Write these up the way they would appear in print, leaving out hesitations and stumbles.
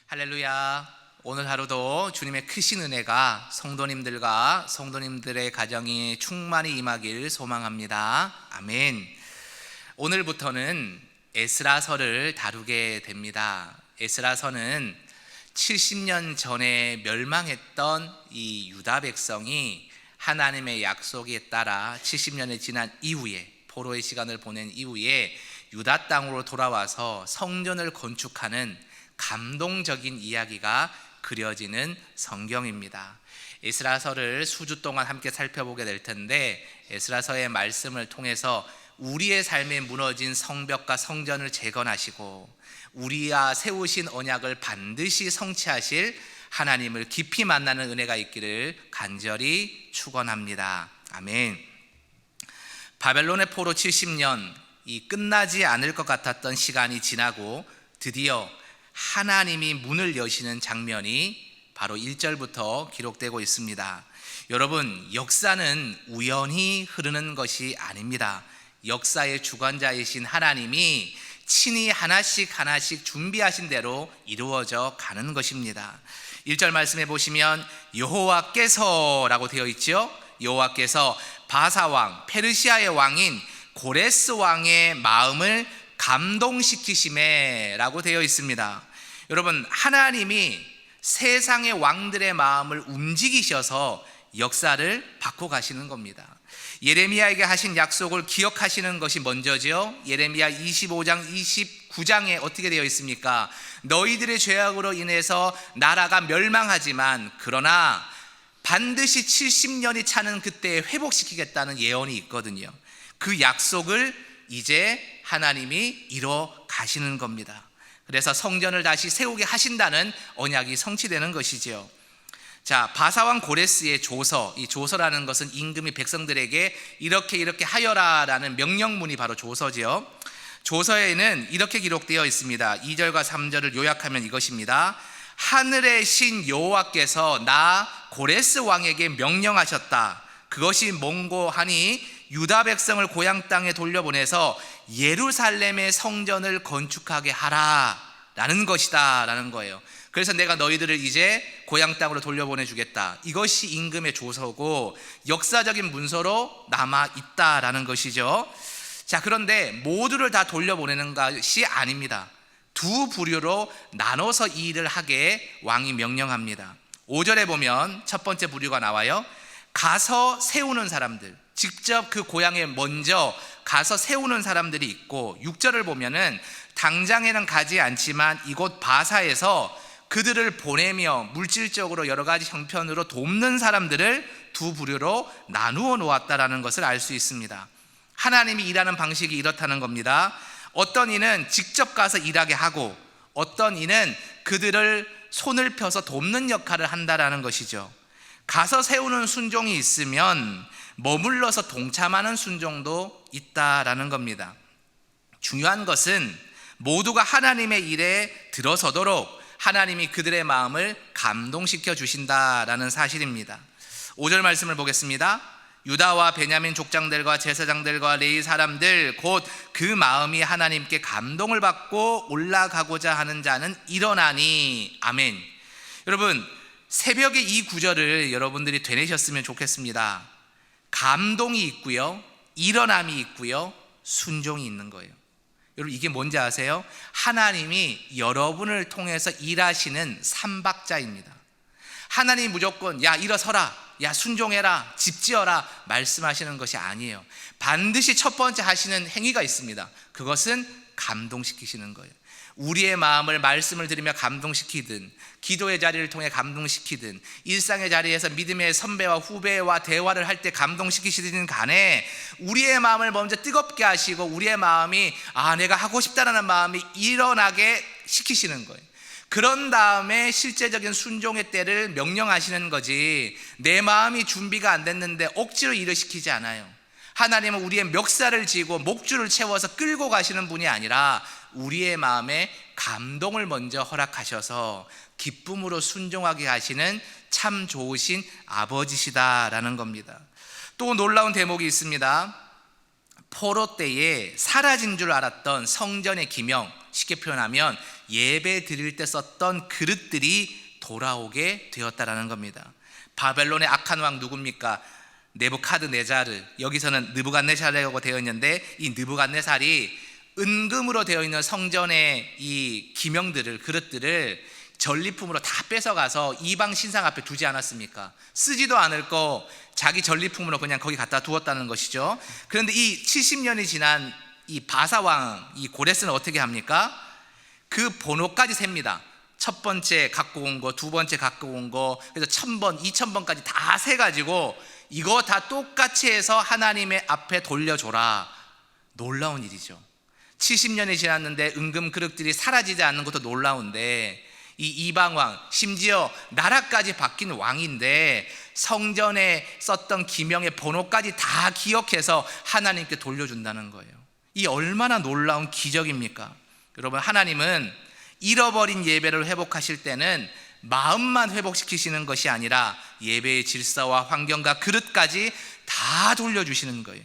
할렐루야. 오늘 하루도 주님의 크신 은혜가 성도님들과 성도님들의 가정이 충만히 임하길 소망합니다. 아멘. 오늘부터는 에스라서를 다루게 됩니다. 에스라서는 70년 전에 멸망했던 이 유다 백성이 하나님의 약속에 따라 70년이 지난 이후에, 포로의 시간을 보낸 이후에 유다 땅으로 돌아와서 성전을 건축하는 감동적인 이야기가 그려지는 성경입니다. 에스라서를 수주 동안 함께 살펴보게 될 텐데, 에스라서의 말씀을 통해서 우리의 삶에 무너진 성벽과 성전을 재건하시고 우리와 세우신 언약을 반드시 성취하실 하나님을 깊이 만나는 은혜가 있기를 간절히 축원합니다. 아멘. 바벨론의 포로 70년, 이 끝나지 않을 것 같았던 시간이 지나고 드디어 하나님이 문을 여시는 장면이 바로 1절부터 기록되고 있습니다. 여러분, 역사는 우연히 흐르는 것이 아닙니다. 역사의 주관자이신 하나님이 친히 하나씩 준비하신 대로 이루어져 가는 것입니다. 1절 말씀해 보시면 여호와께서 라고 되어 있죠. 여호와께서 바사왕, 페르시아의 왕인 고레스 왕의 마음을 감동시키심에 라고 되어 있습니다. 여러분, 하나님이 세상의 왕들의 마음을 움직이셔서 역사를 바꿔가시는 겁니다. 예레미야에게 하신 약속을 기억하시는 것이 먼저죠. 예레미야 25장 29장에 어떻게 되어 있습니까? 너희들의 죄악으로 인해서 나라가 멸망하지만 그러나 반드시 70년이 차는 그때에 회복시키겠다는 예언이 있거든요. 그 약속을 이제 하나님이 이뤄 가시는 겁니다. 그래서 성전을 다시 세우게 하신다는 언약이 성취되는 것이지요. 자, 바사왕 고레스의 조서, 이 조서라는 것은 임금이 백성들에게 이렇게 하여라라는 명령문이 바로 조서지요. 조서에는 이렇게 기록되어 있습니다. 2절과 3절을 요약하면 이것입니다. 하늘의 신 여호와께서 나 고레스 왕에게 명령하셨다. 그것이 뭔고 하니 유다 백성을 고향 땅에 돌려보내서 예루살렘의 성전을 건축하게 하라 라는 것이다 라는 거예요. 그래서 내가 너희들을 이제 고향 땅으로 돌려보내주겠다. 이것이 임금의 조서고 역사적인 문서로 남아있다라는 것이죠. 자, 그런데 모두를 다 돌려보내는 것이 아닙니다. 두 부류로 나눠서 이 일을 하게 왕이 명령합니다. 5절에 보면 첫 번째 부류가 나와요. 가서 세우는 사람들, 직접 그 고향에 먼저 가서 세우는 사람들이 있고, 6절을 보면은 당장에는 가지 않지만 이곳 바사에서 그들을 보내며 물질적으로 여러 가지 형편으로 돕는 사람들을 두 부류로 나누어 놓았다라는 것을 알 수 있습니다. 하나님이 일하는 방식이 이렇다는 겁니다. 어떤 이는 직접 가서 일하게 하고 어떤 이는 그들을 손을 펴서 돕는 역할을 한다라는 것이죠. 가서 세우는 순종이 있으면 머물러서 동참하는 순종도 있다라는 겁니다. 중요한 것은 모두가 하나님의 일에 들어서도록 하나님이 그들의 마음을 감동시켜 주신다라는 사실입니다. 5절 말씀을 보겠습니다. 유다와 베냐민 족장들과 제사장들과 레위 사람들 곧 그 마음이 하나님께 감동을 받고 올라가고자 하는 자는 일어나니. 아멘. 여러분, 새벽에 이 구절을 여러분들이 되뇌셨으면 좋겠습니다. 감동이 있고요, 일어남이 있고요, 순종이 있는 거예요. 여러분, 이게 뭔지 아세요? 하나님이 여러분을 통해서 일하시는 삼박자입니다. 하나님이 무조건 야 일어서라, 야 순종해라, 집 지어라 말씀하시는 것이 아니에요. 반드시 첫 번째 하시는 행위가 있습니다. 그것은 감동시키시는 거예요. 우리의 마음을 말씀을 들으며 감동시키든, 기도의 자리를 통해 감동시키든, 일상의 자리에서 믿음의 선배와 후배와 대화를 할 때 감동시키시든 간에 우리의 마음을 먼저 뜨겁게 하시고 우리의 마음이 내가 하고 싶다라는 마음이 일어나게 시키시는 거예요. 그런 다음에 실제적인 순종의 때를 명령하시는 거지, 내 마음이 준비가 안 됐는데 억지로 일을 시키지 않아요. 하나님은 우리의 멱살을 쥐고 목줄을 채워서 끌고 가시는 분이 아니라 우리의 마음에 감동을 먼저 허락하셔서 기쁨으로 순종하게 하시는 참 좋으신 아버지시다라는 겁니다. 또 놀라운 대목이 있습니다. 포로 때에 사라진 줄 알았던 성전의 기명, 쉽게 표현하면 예배 드릴 때 썼던 그릇들이 돌아오게 되었다라는 겁니다. 바벨론의 악한 왕 누굽니까? 네부카드네자르. 여기서는 느부갓네살이라고 되어 있는데, 이 느부갓네살이 은금으로 되어 있는 성전의 이 기명들을, 그릇들을 전리품으로 다 뺏어가서 이방 신상 앞에 두지 않았습니까? 쓰지도 않을 거 자기 전리품으로 그냥 거기 갖다 두었다는 것이죠. 그런데 이 70년이 지난 이 바사왕, 이 고레스는 어떻게 합니까? 그 번호까지 셉니다. 첫 번째 갖고 온 거, 두 번째 갖고 온 거, 그래서 1000번, 2000번까지 다 세가지고 이거 다 똑같이 해서 하나님의 앞에 돌려줘라. 놀라운 일이죠. 70년이 지났는데 은금 그릇들이 사라지지 않는 것도 놀라운데, 이 이방왕, 심지어 나라까지 바뀐 왕인데 성전에 썼던 기명의 번호까지 다 기억해서 하나님께 돌려준다는 거예요. 이 얼마나 놀라운 기적입니까? 여러분, 하나님은 잃어버린 예배를 회복하실 때는 마음만 회복시키시는 것이 아니라 예배의 질서와 환경과 그릇까지 다 돌려주시는 거예요.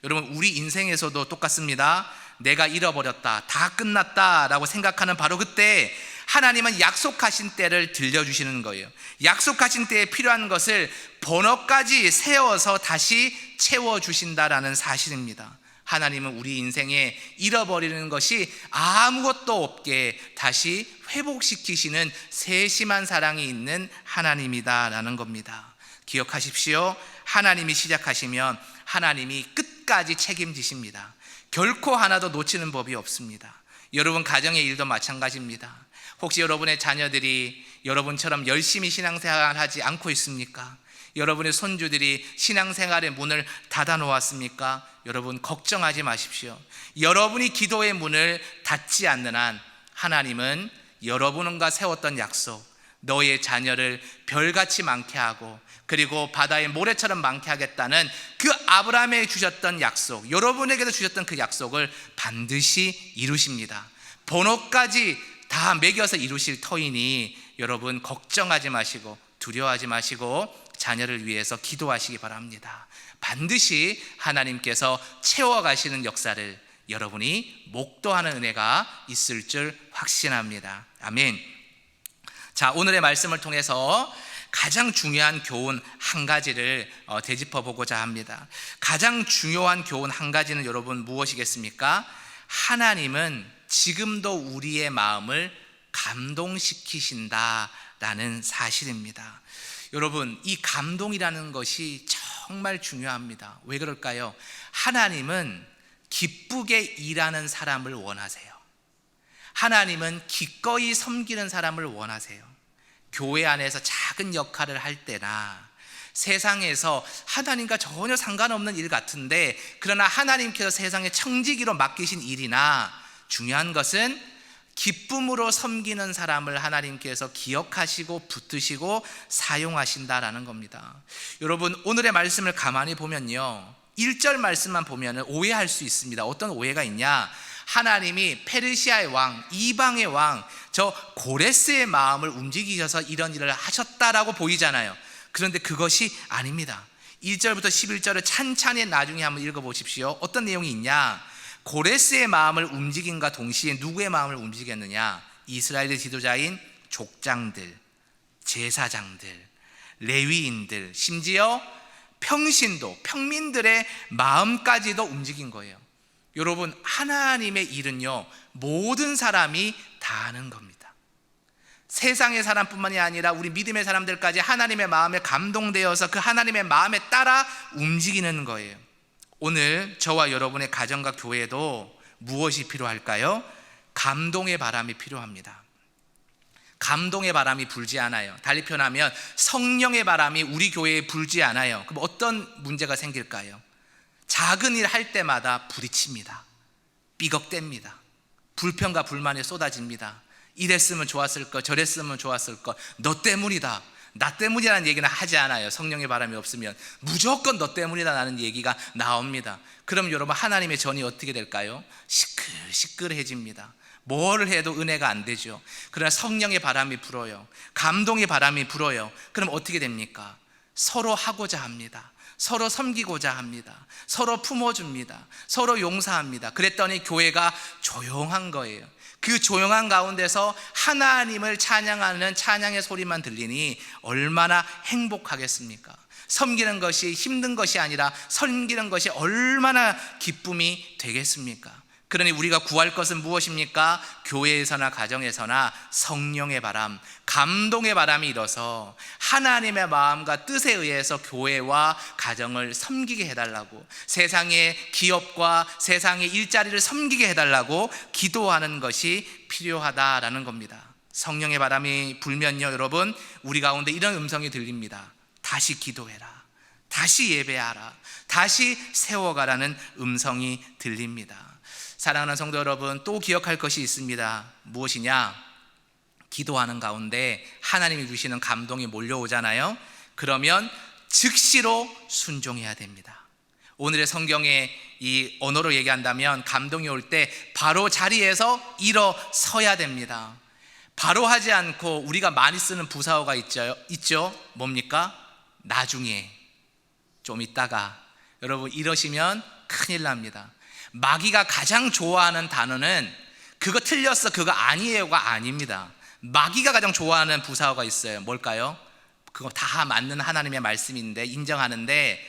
여러분, 우리 인생에서도 똑같습니다. 내가 잃어버렸다, 다 끝났다 라고 생각하는 바로 그때 하나님은 약속하신 때를 들려주시는 거예요. 약속하신 때에 필요한 것을 번호까지 세워서 다시 채워주신다라는 사실입니다. 하나님은 우리 인생에 잃어버리는 것이 아무것도 없게 다시 회복시키시는 세심한 사랑이 있는 하나님이다라는 겁니다. 기억하십시오. 하나님이 시작하시면 하나님이 끝까지 책임지십니다. 결코 하나도 놓치는 법이 없습니다. 여러분 가정의 일도 마찬가지입니다. 혹시 여러분의 자녀들이 여러분처럼 열심히 신앙생활을 하지 않고 있습니까? 여러분의 손주들이 신앙생활의 문을 닫아 놓았습니까? 여러분 걱정하지 마십시오. 여러분이 기도의 문을 닫지 않는 한 하나님은 여러분과 세웠던 약속, 너의 자녀를 별같이 많게 하고 그리고 바다의 모래처럼 많게 하겠다는 그 아브라함에게 주셨던 약속, 여러분에게도 주셨던 그 약속을 반드시 이루십니다. 번호까지 다 매겨서 이루실 터이니 여러분 걱정하지 마시고 두려워하지 마시고 자녀를 위해서 기도하시기 바랍니다. 반드시 하나님께서 채워가시는 역사를 여러분이 목도하는 은혜가 있을 줄 확신합니다. 아멘. 자, 오늘의 말씀을 통해서 가장 중요한 교훈 한 가지를 되짚어 보고자 합니다. 가장 중요한 교훈 한 가지는 여러분 무엇이겠습니까? 하나님은 지금도 우리의 마음을 감동시키신다라는 사실입니다. 여러분, 이 감동이라는 것이 정말 중요합니다. 왜 그럴까요? 하나님은 기쁘게 일하는 사람을 원하세요. 하나님은 기꺼이 섬기는 사람을 원하세요. 교회 안에서 작은 역할을 할 때나 세상에서 하나님과 전혀 상관없는 일 같은데 그러나 하나님께서 세상에 청지기로 맡기신 일이나 중요한 것은 기쁨으로 섬기는 사람을 하나님께서 기억하시고 붙드시고 사용하신다라는 겁니다. 여러분, 오늘의 말씀을 가만히 보면요, 1절 말씀만 보면 오해할 수 있습니다. 어떤 오해가 있냐? 하나님이 페르시아의 왕, 이방의 왕, 저 고레스의 마음을 움직이셔서 이런 일을 하셨다라고 보이잖아요. 그런데 그것이 아닙니다. 1절부터 11절을 찬찬히 나중에 한번 읽어보십시오. 어떤 내용이 있냐? 고레스의 마음을 움직임과 동시에 누구의 마음을 움직였느냐? 이스라엘의 지도자인 족장들, 제사장들, 레위인들, 심지어 평신도, 평민들의 마음까지도 움직인 거예요. 여러분, 하나님의 일은요, 모든 사람이 다 하는 겁니다. 세상의 사람뿐만이 아니라 우리 믿음의 사람들까지 하나님의 마음에 감동되어서 그 하나님의 마음에 따라 움직이는 거예요. 오늘 저와 여러분의 가정과 교회도 무엇이 필요할까요? 감동의 바람이 필요합니다. 감동의 바람이 불지 않아요. 달리 표현하면 성령의 바람이 우리 교회에 불지 않아요. 그럼 어떤 문제가 생길까요? 작은 일 할 때마다 부딪힙니다. 삐걱댑니다. 불평과 불만이 쏟아집니다. 이랬으면 좋았을 것, 저랬으면 좋았을 것, 너 때문이다, 나 때문이라는 얘기는 하지 않아요. 성령의 바람이 없으면 무조건 너 때문이다 라는 얘기가 나옵니다. 그럼 여러분, 하나님의 전이 어떻게 될까요? 시끌시끌해집니다. 뭘 해도 은혜가 안 되죠. 그러나 성령의 바람이 불어요. 감동의 바람이 불어요. 그럼 어떻게 됩니까? 서로 하고자 합니다. 서로 섬기고자 합니다. 서로 품어줍니다. 서로 용서합니다. 그랬더니 교회가 조용한 거예요. 그 조용한 가운데서 하나님을 찬양하는 찬양의 소리만 들리니 얼마나 행복하겠습니까? 섬기는 것이 힘든 것이 아니라 섬기는 것이 얼마나 기쁨이 되겠습니까? 그러니 우리가 구할 것은 무엇입니까? 교회에서나 가정에서나 성령의 바람, 감동의 바람이 일어서 하나님의 마음과 뜻에 의해서 교회와 가정을 섬기게 해달라고, 세상의 기업과 세상의 일자리를 섬기게 해달라고 기도하는 것이 필요하다라는 겁니다. 성령의 바람이 불면요, 여러분, 우리 가운데 이런 음성이 들립니다. 다시 기도해라, 다시 예배하라, 다시 세워가라는 음성이 들립니다. 사랑하는 성도 여러분, 또 기억할 것이 있습니다. 무엇이냐? 기도하는 가운데 하나님이 주시는 감동이 몰려오잖아요. 그러면 즉시로 순종해야 됩니다. 오늘의 성경의 이 언어로 얘기한다면 감동이 올 때 바로 자리에서 일어서야 됩니다. 바로 하지 않고 우리가 많이 쓰는 부사어가 있죠. 뭡니까? 나중에, 좀 있다가. 여러분, 이러시면 큰일 납니다. 마귀가 가장 좋아하는 단어는 그거 틀렸어, 그거 아니에요가 아닙니다. 마귀가 가장 좋아하는 부사어가 있어요. 뭘까요? 그거 다 맞는 하나님의 말씀인데, 인정하는데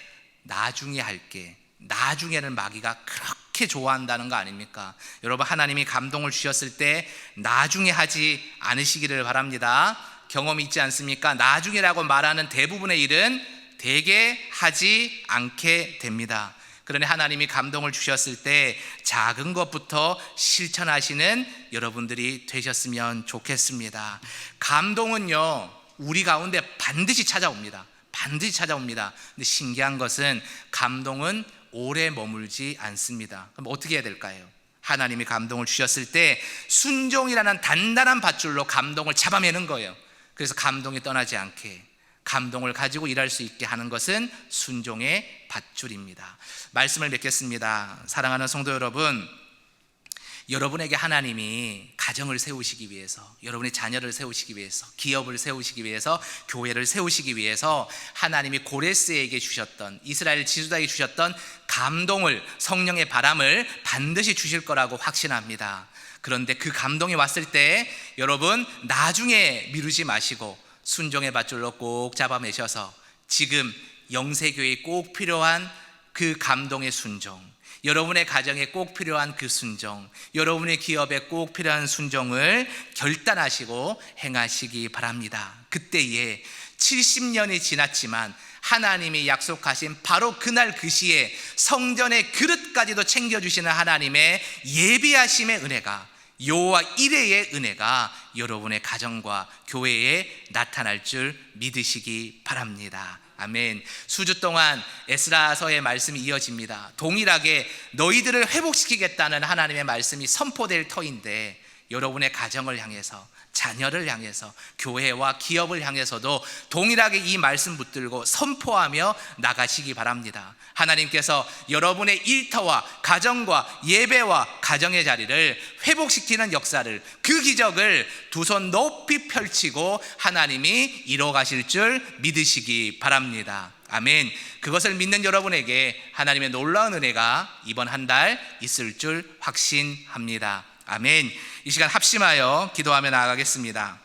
나중에 할게, 나중에는 마귀가 그렇게 좋아한다는 거 아닙니까? 여러분, 하나님이 감동을 주셨을 때 나중에 하지 않으시기를 바랍니다. 경험이 있지 않습니까? 나중에라고 말하는 대부분의 일은 대개 하지 않게 됩니다. 그러니 하나님이 감동을 주셨을 때 작은 것부터 실천하시는 여러분들이 되셨으면 좋겠습니다. 감동은요, 우리 가운데 반드시 찾아옵니다. 반드시 찾아옵니다. 근데 신기한 것은 감동은 오래 머물지 않습니다. 그럼 어떻게 해야 될까요? 하나님이 감동을 주셨을 때 순종이라는 단단한 밧줄로 감동을 잡아매는 거예요. 그래서 감동이 떠나지 않게, 감동을 가지고 일할 수 있게 하는 것은 순종의 밧줄입니다. 말씀을 맺겠습니다. 사랑하는 성도 여러분, 여러분에게 하나님이 가정을 세우시기 위해서, 여러분의 자녀를 세우시기 위해서, 기업을 세우시기 위해서, 교회를 세우시기 위해서 하나님이 고레스에게 주셨던, 이스라엘 지도자에게 주셨던 감동을, 성령의 바람을 반드시 주실 거라고 확신합니다. 그런데 그 감동이 왔을 때 여러분, 나중에 미루지 마시고 순종의 밧줄로 꼭 잡아매셔서 지금 영세교회에 꼭 필요한 그 감동의 순종, 여러분의 가정에 꼭 필요한 그 순종, 여러분의 기업에 꼭 필요한 순종을 결단하시고 행하시기 바랍니다. 그때에 70년이 지났지만 하나님이 약속하신 바로 그날 그 시에 성전의 그릇까지도 챙겨주시는 하나님의 예비하심의 은혜가, 여호와 이레의 은혜가 여러분의 가정과 교회에 나타날 줄 믿으시기 바랍니다. 아멘. 수주 동안 에스라서의 말씀이 이어집니다. 동일하게 너희들을 회복시키겠다는 하나님의 말씀이 선포될 터인데, 여러분의 가정을 향해서, 자녀를 향해서, 교회와 기업을 향해서도 동일하게 이 말씀 붙들고 선포하며 나가시기 바랍니다. 하나님께서 여러분의 일터와 가정과 예배와 가정의 자리를 회복시키는 역사를, 그 기적을 두 손 높이 펼치고 하나님이 이뤄 가실 줄 믿으시기 바랍니다. 아멘. 그것을 믿는 여러분에게 하나님의 놀라운 은혜가 이번 한 달 있을 줄 확신합니다. 아멘. 이 시간 합심하여 기도하며 나아가겠습니다.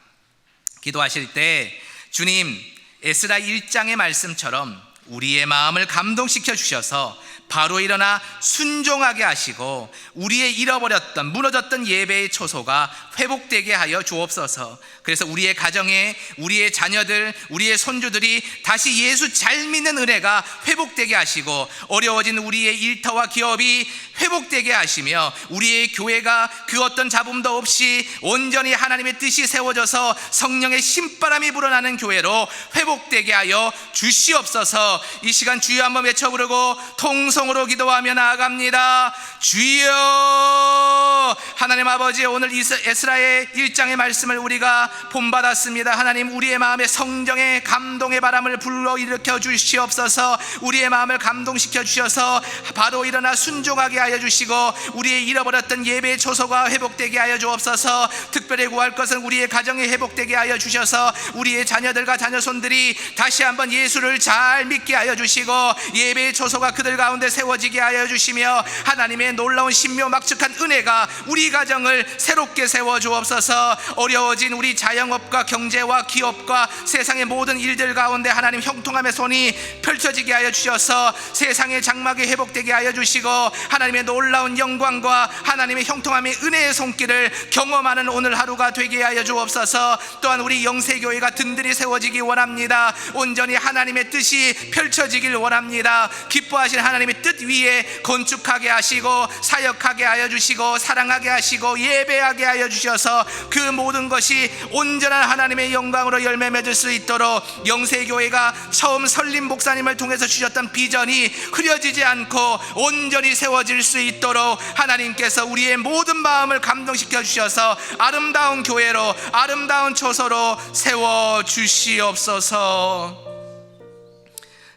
기도하실 때 주님, 에스라 1장의 말씀처럼 우리의 마음을 감동시켜 주셔서 바로 일어나 순종하게 하시고 우리의 잃어버렸던, 무너졌던 예배의 초소가 회복되게 하여 주옵소서. 그래서 우리의 가정에, 우리의 자녀들, 우리의 손주들이 다시 예수 잘 믿는 은혜가 회복되게 하시고, 어려워진 우리의 일터와 기업이 회복되게 하시며, 우리의 교회가 그 어떤 잡음도 없이 온전히 하나님의 뜻이 세워져서 성령의 신바람이 불어나는 교회로 회복되게 하여 주시옵소서. 이 시간 주여 한번 외쳐 부르고 통성으로 기도하며 나아갑니다. 주여, 하나님 아버지, 오늘 에스라의 1장의 말씀을 우리가 본받았습니다. 하나님, 우리의 마음에 성령의 감동의 바람을 불러일으켜 주시옵소서. 우리의 마음을 감동시켜 주셔서 바로 일어나 순종하게 하여 주시고, 우리의 잃어버렸던 예배의 초소가 회복되게 하여 주옵소서. 특별히 구할 것은 우리의 가정이 회복되게 하여 주셔서 우리의 자녀들과 자녀손들이 다시 한번 예수를 잘 믿게 하여 주시고, 예배의 초소가 그들 가운데 세워지게 하여 주시며, 하나님의 놀라운 신묘막측한 은혜가 우리 가정을 새롭게 세워 주옵소서. 어려워진 우리 자영업과 경제와 기업과 세상의 모든 일들 가운데 하나님 형통함의 손이 펼쳐지게 하여 주셔서 세상의 장막이 회복되게 하여 주시고, 하나님의 놀라운 영광과 하나님의 형통함의 은혜의 손길을 경험하는 오늘 하루가 되게 하여 주옵소서. 또한 우리 영세교회가 든든히 세워지기 원합니다. 온전히 하나님의 뜻이 펼쳐지길 원합니다. 기뻐하신 하나님의 뜻 위에 건축하게 하시고, 사역하게 하여 주시고, 사랑하게 하시고, 예배하게 하여 주셔서 그 모든 것이 온전한 하나님의 영광으로 열매 맺을 수 있도록, 영세교회가 처음 설림 목사님을 통해서 주셨던 비전이 흐려지지 않고 온전히 세워질 수 있도록 하나님께서 우리의 모든 마음을 감동시켜 주셔서 아름다운 교회로, 아름다운 초소로 세워 주시옵소서.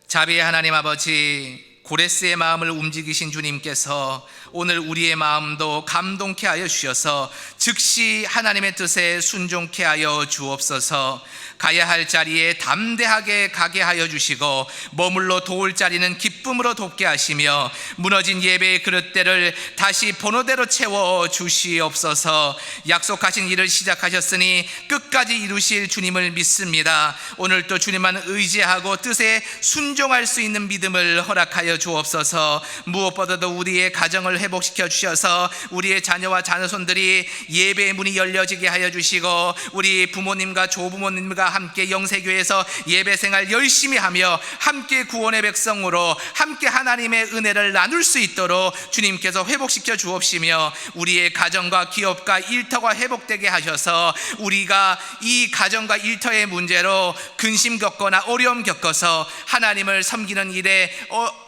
자비의 하나님 아버지, 고레스의 마음을 움직이신 주님께서 오늘 우리의 마음도 감동케 하여 주셔서 즉시 하나님의 뜻에 순종케 하여 주옵소서. 가야 할 자리에 담대하게 가게 하여 주시고, 머물러 도울 자리는 기쁨으로 돕게 하시며, 무너진 예배의 그릇대를 다시 번호대로 채워 주시옵소서. 약속하신 일을 시작하셨으니 끝까지 이루실 주님을 믿습니다. 오늘도 주님만 의지하고 뜻에 순종할 수 있는 믿음을 허락하여 주옵소서. 무엇보다도 우리의 가정을 회복시켜 주셔서 우리의 자녀와 자녀손들이 예배의 문이 열려지게 하여 주시고, 우리 부모님과 조부모님과 함께 영세교회에서 예배생활 열심히 하며 함께 구원의 백성으로 함께 하나님의 은혜를 나눌 수 있도록 주님께서 회복시켜 주옵시며, 우리의 가정과 기업과 일터가 회복되게 하셔서 우리가 이 가정과 일터의 문제로 근심 겪거나 어려움 겪어서 하나님을 섬기는 일에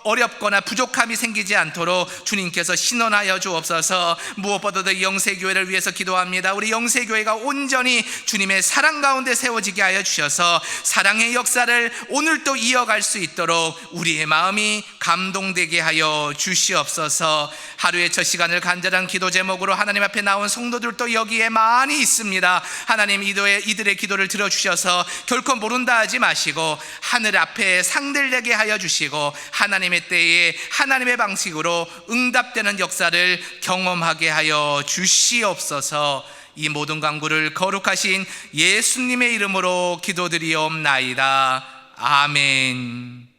어렵거나 부족함이 생기지 않도록 주님께서 신원하여 주옵소서. 무엇보다도 영세교회를 위해서 기도합니다. 우리 영세교회가 온전히 주님의 사랑 가운데 세워지게 하여 주셔서 사랑의 역사를 오늘 또 이어갈 수 있도록 우리의 마음이 감동되게 하여 주시옵소서. 하루의 첫 시간을 간절한 기도 제목으로 하나님 앞에 나온 성도들도 여기에 많이 있습니다. 하나님, 이들의 기도를 들어주셔서 결코 모른다 하지 마시고 하늘 앞에 상들 내게 하여 주시고, 하나님의 때에 하나님의 방식으로 응답되는 역사를 경험하게 하여 주시옵소서. 이 모든 간구를 거룩하신 예수님의 이름으로 기도드리옵나이다. 아멘.